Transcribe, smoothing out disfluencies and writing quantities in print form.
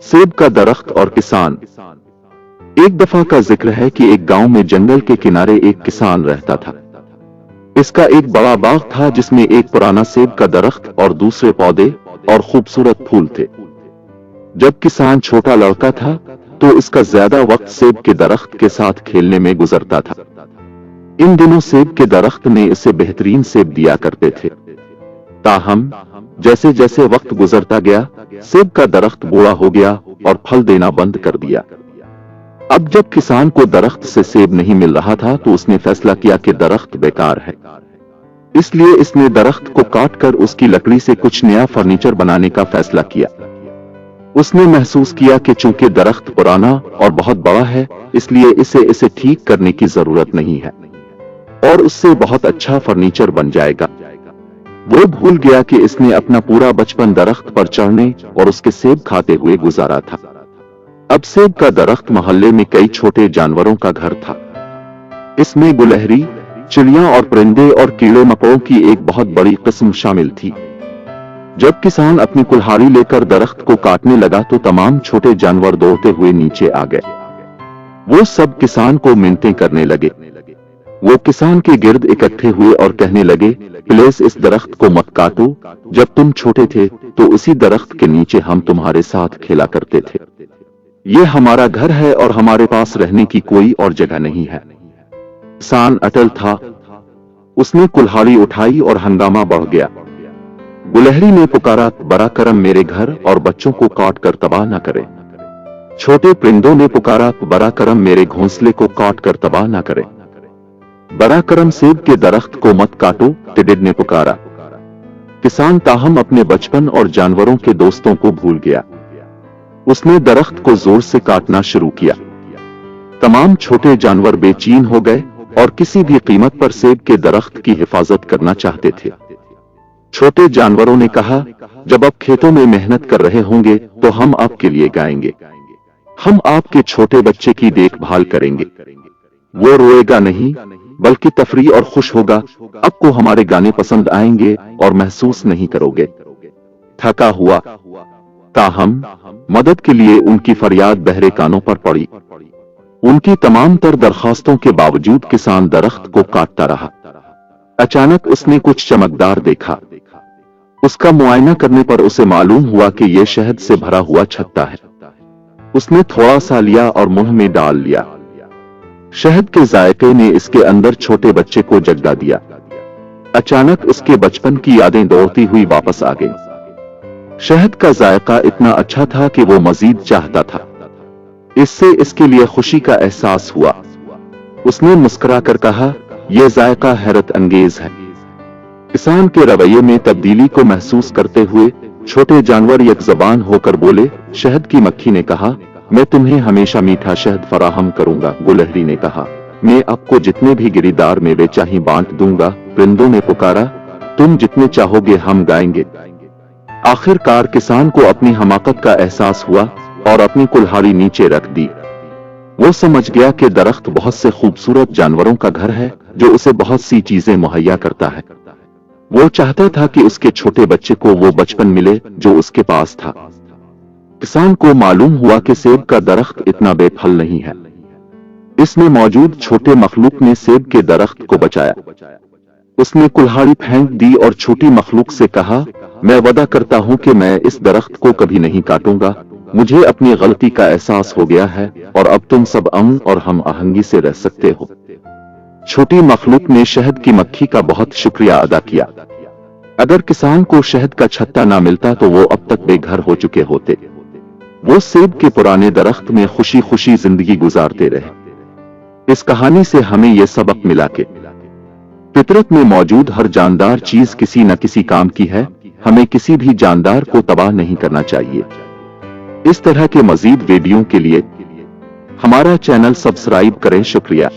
सेब का दरख्त और किसान। एक दफा का जिक्र है कि एक गांव में जंगल के किनारे एक किसान रहता था। इसका एक बड़ा बाग था जिसमें एक पुराना सेब का दरख्त और दूसरे पौधे और खूबसूरत फूल थे। जब किसान छोटा लड़का था तो इसका ज्यादा वक्त सेब के दरख्त के साथ खेलने में गुजरता था। इन दिनों सेब के दरख्त ने इसे बेहतरीन सेब दिया करते थे। ताहम जैसे जैसे वक्त गुजरता गया, सेब का दरख्त बूढ़ा हो गया और फल देना बंद कर दिया। अब जब किसान को दरख्त से सेब नहीं मिल रहा था तो उसने फैसला किया कि दरख्त बेकार है। इसलिए इसने दरख्त को काटकर उसकी लकड़ी से कुछ नया फर्नीचर बनाने का फैसला किया। उसने महसूस किया कि चूंकि दरख्त पुराना और बहुत बड़ा है, इसलिए इसे ठीक करने की जरूरत नहीं है और उससे बहुत अच्छा फर्नीचर बन जाएगा। वो भूल गया कि इसने अपना पूरा बचपन दरख्त पर चढ़ने और उसके सेब खाते हुए गुजारा था। अब सेब का दरख्त मोहल्ले में कई छोटे जानवरों का घर था। इसमें गुलहरी, चिड़िया और परिंदे और कीड़े मकोड़ों की एक बहुत बड़ी किस्म शामिल थी। जब किसान अपनी कुल्हाड़ी लेकर दरख्त को काटने लगा तो तमाम छोटे जानवर दौड़ते हुए नीचे आ गए। वो सब किसान को मिन्नतें करने लगे। वो किसान के गिर्द इकट्ठे हुए और कहने लगे, प्लीज इस दरख्त को मत काटो। जब तुम छोटे थे तो उसी दरख्त के नीचे हम तुम्हारे साथ खेला करते थे। ये हमारा घर है और हमारे पास रहने की कोई और जगह नहीं है। किसान अटल था। उसने कुल्हाड़ी उठाई और हंगामा बढ़ गया। गुलहरी ने पुकारा, बड़ा करम मेरे घर और बच्चों को काट कर तबाह न करे। छोटे परिंदों ने पुकारा, बड़ा करम मेरे घोंसले को काट कर तबाह न करे। बड़ा करम सेब के दरख्त को मत काटो, टिड्डे ने पुकारा। किसान ताहम अपने बचपन और जानवरों के दोस्तों को भूल गया। उसने दरख्त को जोर से काटना शुरू किया। तमाम छोटे जानवर बेचैन हो गए और किसी भी कीमत पर सेब के दरख्त की हिफाजत करना चाहते थे। छोटे जानवरों ने कहा, जब आप खेतों में मेहनत कर रहे होंगे तो हम आपके लिए गाएंगे। हम आपके छोटे बच्चे की देखभाल करेंगे। वो रोएगा नहीं बल्कि तफरीह और खुश होगा। आपको हमारे गाने पसंद आएंगे और महसूस नहीं करोगे थका हुआ। ताहम मदद के लिए उनकी फरियाद बहरे कानों पर पड़ी। उनकी तमाम तर दरखास्तों के बावजूद किसान दरख्त को काटता रहा। अचानक उसने कुछ चमकदार देखा। उसका मुआयना करने पर उसे मालूम हुआ कि यह शहद से भरा हुआ छत्ता है। उसने थोड़ा सा लिया और मुंह में डाल लिया। शहद के जायके ने इसके अंदर छोटे बच्चे को जगा दिया। अचानक उसके बचपन की यादें दौड़ती हुई वापस आ गईं। शहद का जायका इतना अच्छा था कि वो मजीद चाहता था। इससे इसके लिए खुशी का एहसास हुआ। उसने मुस्कुराकर कहा, यह जायका हैरत अंगेज है। किसान के रवैये में तब्दीली को महसूस करते हुए छोटे जानवर यकजबान होकर बोले, शहद की मक्खी ने कहा, मैं तुम्हें हमेशा मीठा शहद फराहम करूंगा। गुलहरी ने कहा, मैं आपको जितने भी गिरीदार मेवे चाहिए बांट दूंगा। परिंदों ने पुकारा, तुम जितने चाहोगे हम गाएंगे। आखिरकार किसान को अपनी हमाकत का एहसास हुआ और अपनी कुल्हाड़ी नीचे रख दी। वो समझ गया कि दरख्त बहुत से खूबसूरत जानवरों का घर है जो उसे बहुत सी चीजें मुहैया करता है। वो चाहता था कि उसके छोटे बच्चे को वो बचपन मिले जो उसके पास था। किसान को मालूम हुआ कि सेब का दरख्त इतना बेफल नहीं है। इसमें मौजूद छोटे मखलूक ने सेब के दरख्त को बचाया। उसने कुल्हाड़ी फेंक दी और छोटी मखलूक से कहा, मैं वादा करता हूं कि मैं इस दरख्त को कभी नहीं काटूंगा। मुझे अपनी गलती का एहसास हो गया है और अब तुम सब अमन और हम आहंगी से रह सकते हो। छोटी मखलूक ने शहद की मक्खी का बहुत शुक्रिया अदा किया। अगर किसान को शहद का छत्ता ना मिलता तो वो अब तक बेघर हो चुके होते। वो सेब के पुराने दरख्त में खुशी खुशी जिंदगी गुजारते रहे। इस कहानी से हमें यह सबक मिला कि फितरत में मौजूद हर जानदार चीज किसी न किसी काम की है। हमें किसी भी जानदार को तबाह नहीं करना चाहिए। इस तरह के मजीद वीडियो के लिए हमारा चैनल सब्सक्राइब करें। शुक्रिया।